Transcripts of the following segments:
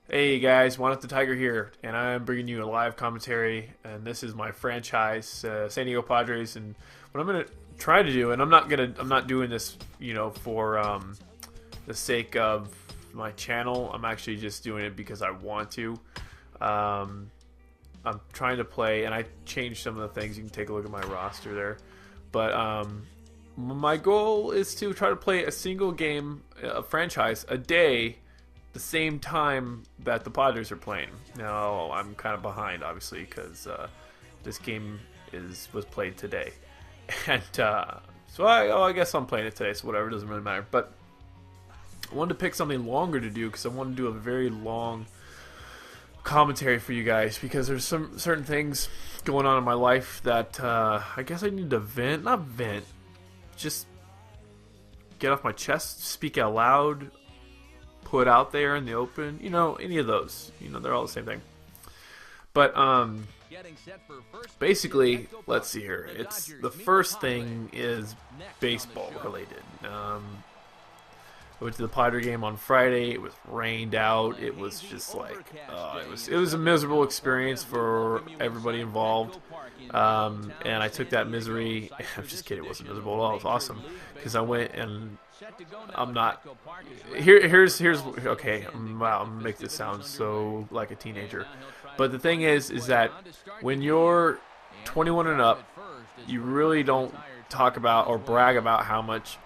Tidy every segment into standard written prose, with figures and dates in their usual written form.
Hey guys, One Up the Tiger here, and I'm bringing you a live commentary. And this is my franchise, San Diego Padres. And what I'm gonna try to do, and I'm not doing this, for the sake of my channel. I'm actually just doing it because I want to. Um, I'm trying to play, and I changed some of the things. You can take a look at my roster there, but my goal is to try to play a single game, a franchise, a day the same time that the Padres are playing. Now I'm kind of behind, obviously, because this game was played today, and so I guess I'm playing it today. So whatever, it doesn't really matter. But I wanted to pick something longer to do because I want to do a very long commentary for you guys because there's some certain things going on in my life that I guess I need to not vent, just get off my chest, speak out loud, put out there in the open, any of those, they're all the same thing. But basically, let's see here. It's the first thing is baseball related. I went to the Padre game on Friday. It was rained out. It was just like it was a miserable experience for everybody involved. And I took that misery. I'm just kidding. It wasn't miserable at all. It was awesome because I went and I'm not. Here's okay. Wow, I'm gonna make this sound so like a teenager. But the thing is that when you're 21 and up, you really don't talk about or brag about how much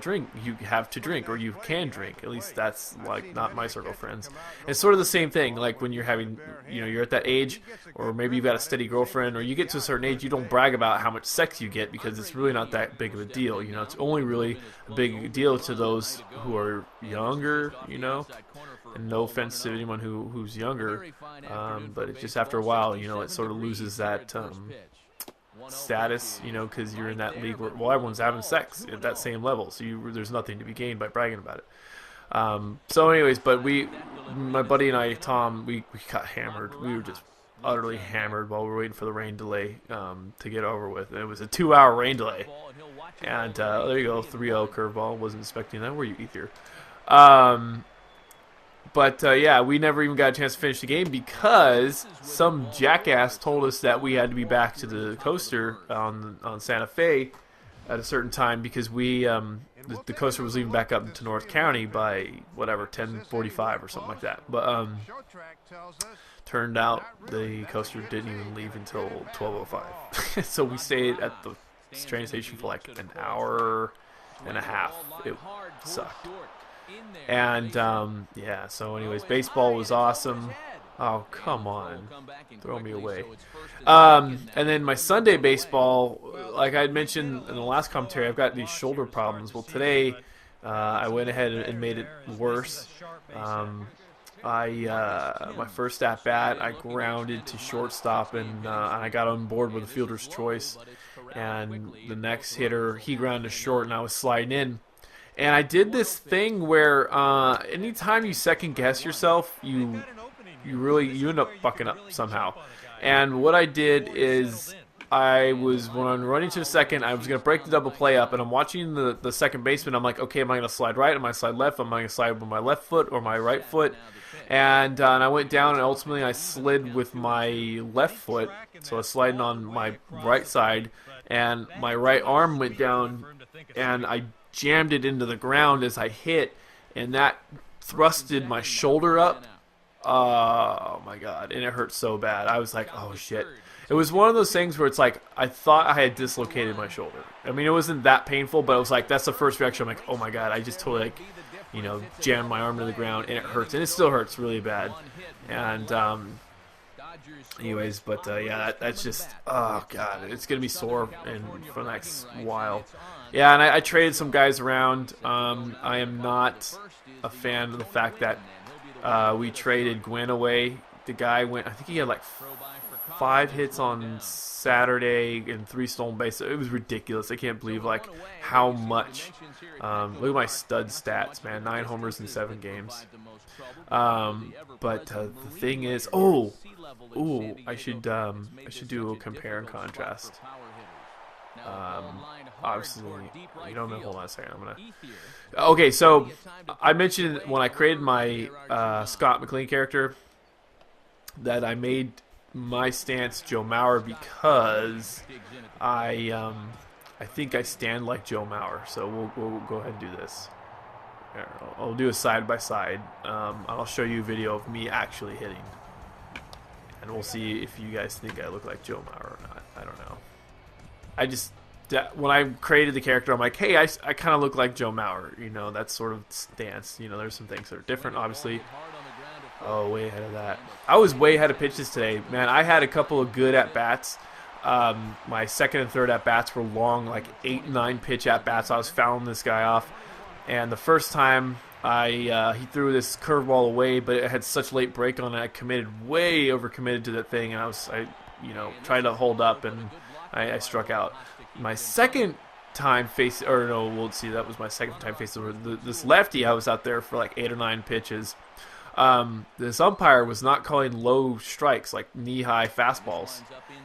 drink you have to drink or you can drink. At least that's like not my circle of friends. It's sort of the same thing like when you're having, you're at that age, or maybe you've got a steady girlfriend, or you get to a certain age, you don't brag about how much sex you get because it's really not that big of a deal. It's only really a big deal to those who are younger, and no offense to anyone who's younger, but it's just after a while, it sort of loses that status, because you're in that league where, well, everyone's having sex at that same level, so there's nothing to be gained by bragging about it. So anyways, but my buddy and I, Tom, we got hammered. We were just utterly hammered while we were waiting for the rain delay to get over with. And it was a 2-hour rain delay, and there you go, 3-0 curveball. Wasn't expecting that. Where you eat here? But yeah, we never even got a chance to finish the game because some jackass told us that we had to be back to the coaster on Santa Fe at a certain time because the coaster was leaving back up into North County by whatever 10:45 or something like that. But turned out the coaster didn't even leave until 12:05, so we stayed at the train station for like an hour and a half. It sucked. And yeah, so anyways, baseball was awesome. Oh, come on, throw me away. And then my Sunday baseball, like I had mentioned in the last commentary, I've got these shoulder problems. Well, today I went ahead and made it worse. My first at bat, I grounded to shortstop, and I got on board with a fielder's choice. And the next hitter, he grounded to short, and I was sliding in. And I did this thing where anytime you second guess yourself, you end up fucking up somehow. And what I did is when I'm running to the second, I was going to break the double play up, and I'm watching the second baseman. I'm like, okay, am I going to slide right? Am I going to slide left? Am I going to slide with my left foot or my right foot? And I went down, and ultimately I slid with my left foot. So I was sliding on my right side, and my right arm went down, and I jammed it into the ground as I hit, and that thrusted my shoulder up. Oh my god, and it hurt so bad. I was like, oh shit. It was one of those things where it's like I thought I had dislocated my shoulder. I mean, it wasn't that painful, but it was like that's the first reaction. I'm like, oh my god, I just totally jammed my arm to the ground, and it hurts, and it still hurts really bad. And anyways, but yeah, that's just, oh god, it's gonna be sore for the next while. Yeah, and I traded some guys around. I am not a fan of the fact that we traded Gwynn away. The guy went, I think he had like 5 hits on Saturday and 3 stolen bases. It was ridiculous. I can't believe like how much. Look at my stud stats, man. 9 homers in 7 games. But the thing is, I should do a compare and contrast. Obviously, you don't know. Hold on a second. Okay, so I mentioned when I created my Scott McLean character that I made my stance Joe Mauer because I think I stand like Joe Mauer. So we'll go ahead and do this. I'll do a side by side. I'll show you a video of me actually hitting, and we'll see if you guys think I look like Joe Mauer or not. I don't know. I just when I created the character, I'm like, hey, I kind of look like Joe Mauer. You know, that sort of stance. You know, there's some things that are different, obviously. Oh, way ahead of that. I was way ahead of pitches today, man. I had a couple of good at bats. My second and third at bats were long, like 8, 9 pitch at bats. I was fouling this guy off, and the first time he threw this curveball away, but it had such late break on it. I committed, way overcommitted to that thing, and I tried to hold up, and I struck out. My second time facing, or no, we'll see. That was my second time facing this lefty. I was out there for like 8 or 9 pitches. This umpire was not calling low strikes, like knee-high fastballs,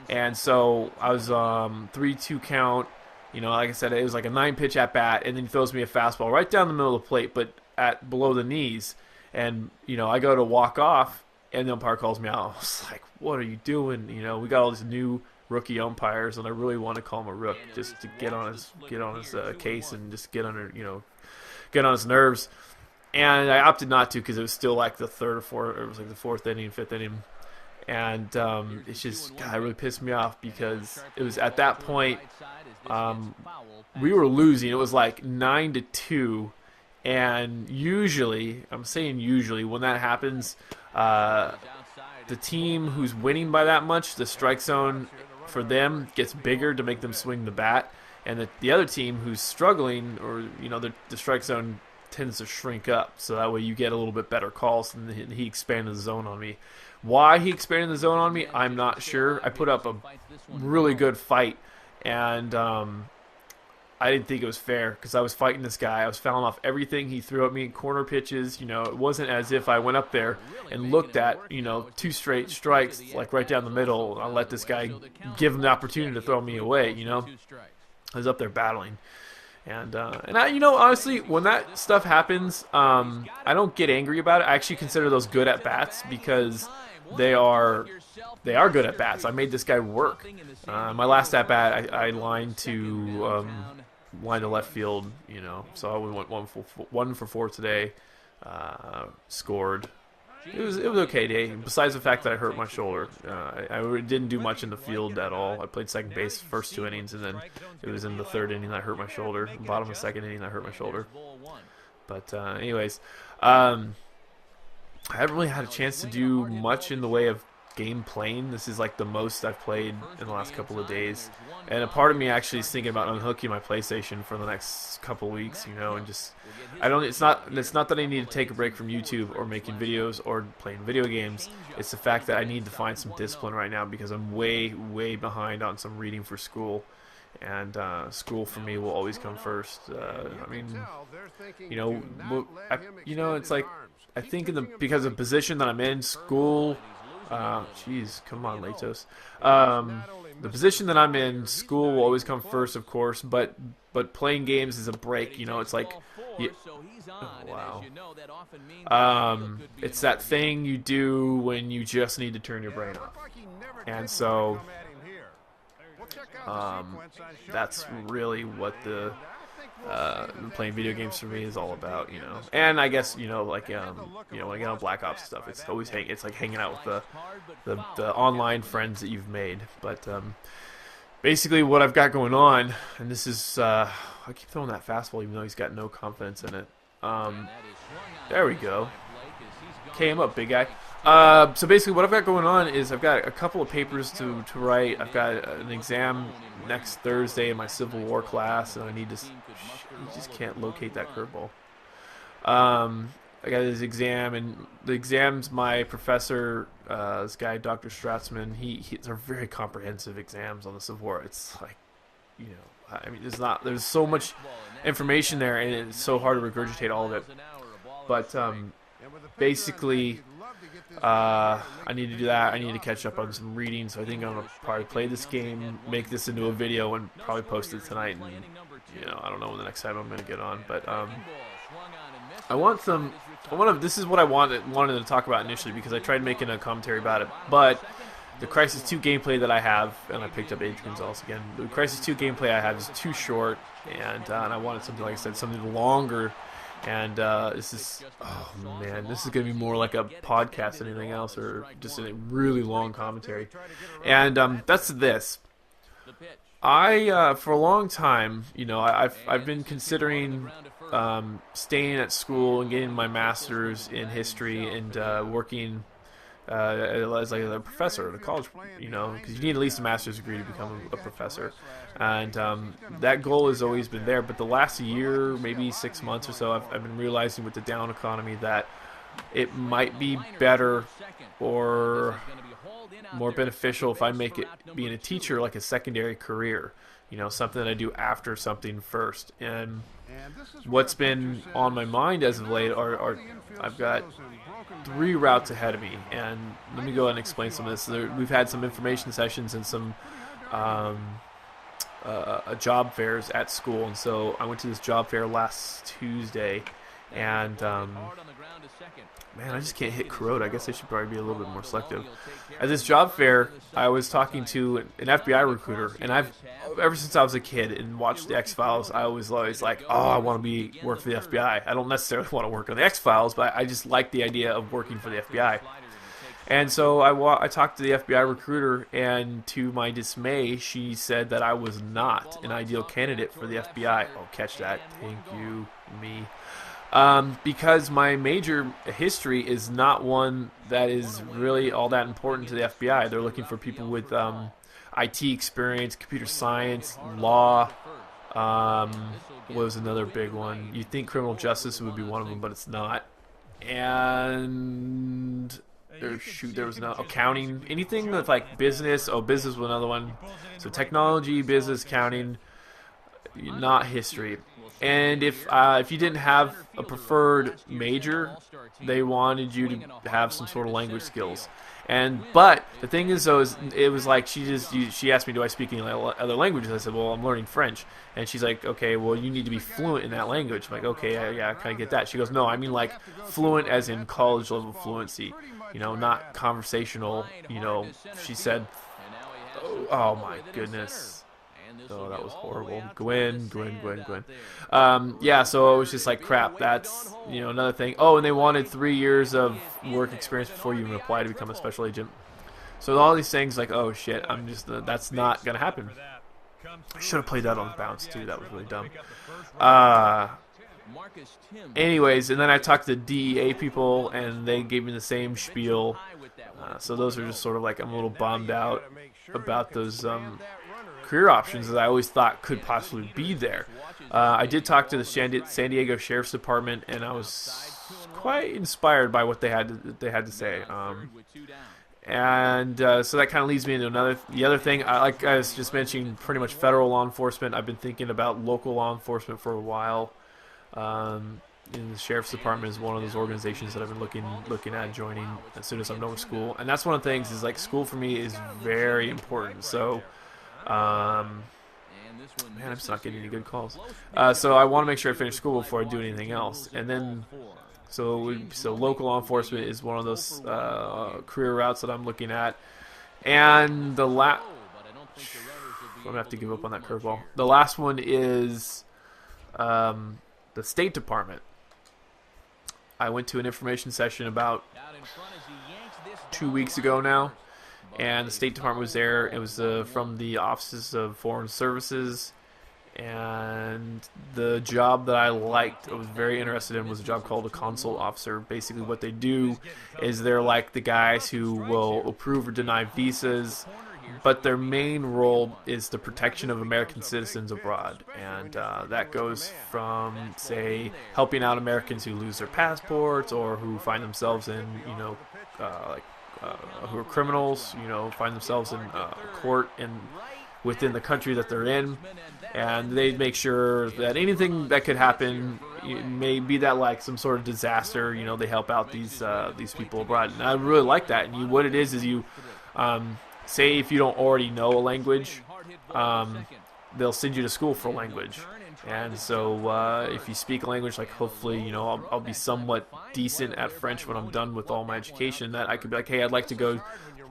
and so I was 3-2 count. You know, like I said, it was like a 9-pitch at bat, and then he throws me a fastball right down the middle of the plate, but at below the knees. And you know, I go to walk off, and the umpire calls me out. I was like, "What are you doing?" You know, we got all these new rookie umpires, and I really want to call him a rook just to get on his case and just get on his nerves. And I opted not to because it was still like the third or fourth, or it was like the fourth inning, fifth inning, and it's just, God, it really pissed me off because it was at that point we were losing. It was like 9-2, and usually, I'm saying usually, when that happens, the team who's winning by that much, the strike zone for them gets bigger to make them swing the bat, and the other team who's struggling, or you know, the strike zone tends to shrink up, so that way you get a little bit better calls. And he expanded the zone on me. Why he expanded the zone on me, I'm not sure. I put up a really good fight, and I didn't think it was fair because I was fighting this guy. I was fouling off everything he threw at me, corner pitches. You know, it wasn't as if I went up there and looked at, you know, 2 straight strikes like right down the middle, and I let this guy give him the opportunity to throw me away. You know, I was up there battling. And I, you know, honestly, when that stuff happens, I don't get angry about it. I actually consider those good at bats because they are good at bats. I made this guy work. My last at bat, I lined to left field. You know, so I went 1 for 4 today. Scored. It was an okay day. Besides the fact that I hurt my shoulder, I didn't do much in the field at all. I played second base first 2 innings, and then it was in the third inning that I hurt my shoulder. Bottom of the second inning, I hurt my shoulder. But anyways, I haven't really had a chance to do much in the way of game playing. This is like the most I've played in the last couple of days, and a part of me actually is thinking about unhooking my PlayStation for the next couple of weeks, you know, and just it's not that I need to take a break from YouTube or making videos or playing video games. It's the fact that I need to find some discipline right now because I'm way behind on some reading for school, and school for me will always come first. I mean, you know, it's like I think because of the position that I'm in, school. Jeez, come on, Latos. The position that I'm in, school will always come first, of course, but playing games is a break. You know, it's like, wow. It's that thing you do when you just need to turn your brain off, and so that's really what the playing video games for me is all about, you know. And I guess, you know, like you know, when I get on Black Ops stuff, it's always it's like hanging out with the online friends that you've made. But basically what I've got going on, and this is I keep throwing that fastball even though he's got no confidence in it. There we go. Came up, big guy. So basically what I've got going on is I've got a couple of papers to write. I've got an exam next Thursday in my Civil War class, and I need to... You just can't locate that curveball. I got this exam, and the exam's my professor, this guy, Dr. Stratzman. They're very comprehensive exams on the Civil War. It's like, you know, I mean, there's so much information there, and it's so hard to regurgitate all of it. But basically, I need to do that. I need to catch up on some reading, so I think I'm gonna probably play this game, make this into a video, and probably post it tonight. And I don't know when the next time I'm gonna get on, but I want some. This is what I wanted to talk about initially because I tried making a commentary about it, but the Crisis 2 gameplay that I have, and I picked up Age Gonzalez again. The Crisis 2 gameplay I have is too short, and I wanted something, like I said, something longer. And this is, oh man, this is going to be more like a podcast than anything else, or just a really long commentary. And that's this. For a long time, I've been considering staying at school and getting my master's in history and working as like a professor at a college, because you need at least a master's degree to become a professor. And that goal has always been there. But the last year, maybe 6 months or so, I've been realizing with the down economy that it might be better or more beneficial if I make it being a teacher like a secondary career. Something that I do after something first. And what's been on my mind as of late are I've got 3 routes ahead of me, and let me go ahead and explain some of this. We've had some information sessions and some job fairs at school, and so I went to this job fair last Tuesday, and man, I just can't hit Kuroda. I guess I should probably be a little bit more selective. At this job fair, I was talking to an FBI recruiter, and ever since I was a kid and watched the X-Files, I was always like, oh, I want to work for the FBI. I don't necessarily want to work on the X-Files, but I just like the idea of working for the FBI. And so I talked to the FBI recruiter, and to my dismay, she said that I was not an ideal candidate for the FBI. Oh, catch that. Thank you, me. Because my major history is not one that is really all that important to the FBI. They're looking for people with IT experience, computer science, law. What was another big one? You'd think criminal justice would be one of them, but it's not. And there was no accounting, anything with like business. Oh, business was another one. So technology, business, accounting, not history. And if you didn't have a preferred major, they wanted you to have some sort of language skills. But the thing is, though, it was like she asked me, do I speak any other languages? I said, well, I'm learning French. And she's like, okay, well, you need to be fluent in that language. I'm like, okay, yeah, I kind of get that. She goes, no, I mean like fluent as in college level fluency, not conversational. She said, oh my goodness. Oh, that was horrible. Gwen. Yeah, so it was just like, crap, that's, another thing. Oh, and they wanted 3 years of work experience before you even apply to become a special agent. So all these things, like, oh, shit, that's not going to happen. I should have played that on bounce, too. That was really dumb. Anyways, and then I talked to DEA people, and they gave me the same spiel. So those are just sort of like, I'm a little bummed out about those career options that I always thought could possibly be there. I did talk to the San Diego Sheriff's Department, and I was quite inspired by what they had to say. So that kind of leads me into the other thing. Like I was just mentioning, pretty much federal law enforcement. I've been thinking about local law enforcement for a while. And the Sheriff's Department is one of those organizations that I've been looking at joining as soon as I'm done with school. And that's one of the things is like school for me is very important. So. Man, I'm just not getting any good calls. So I want to make sure I finish school before I do anything else. And then, so local law enforcement is one of those career routes that I'm looking at. And I'm gonna have to give up on that curveball. The last one is the State Department. I went to an information session about 2 weeks ago now. And the State Department was there. It was from the Offices of Foreign Services. And the job that I liked, I was very interested in, was a job called a consul officer. Basically what they do is they're like the guys who will approve or deny visas. But their main role is the protection of American citizens abroad. And that goes from, say, helping out Americans who lose their passports or who find themselves in, who are criminals, find themselves in court and within the country that they're in, and they make sure that anything that could happen, maybe that like some sort of disaster, they help out these people abroad. And I really like that. And what it is you say if you don't already know a language, they'll send you to school for a language. And so if you speak a language, like hopefully, I'll be somewhat decent at French when I'm done with all my education, that I could be like, hey, I'd like to go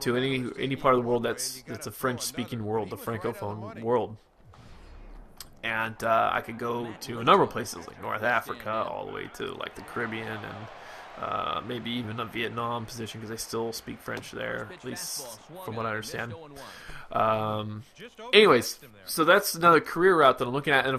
to any part of the world that's a French-speaking world, the Francophone world. And I could go to a number of places like North Africa, all the way to like the Caribbean, and maybe even a Vietnam position, because they still speak French there, at least from what I understand. Anyways, so that's another career route that I'm looking at. And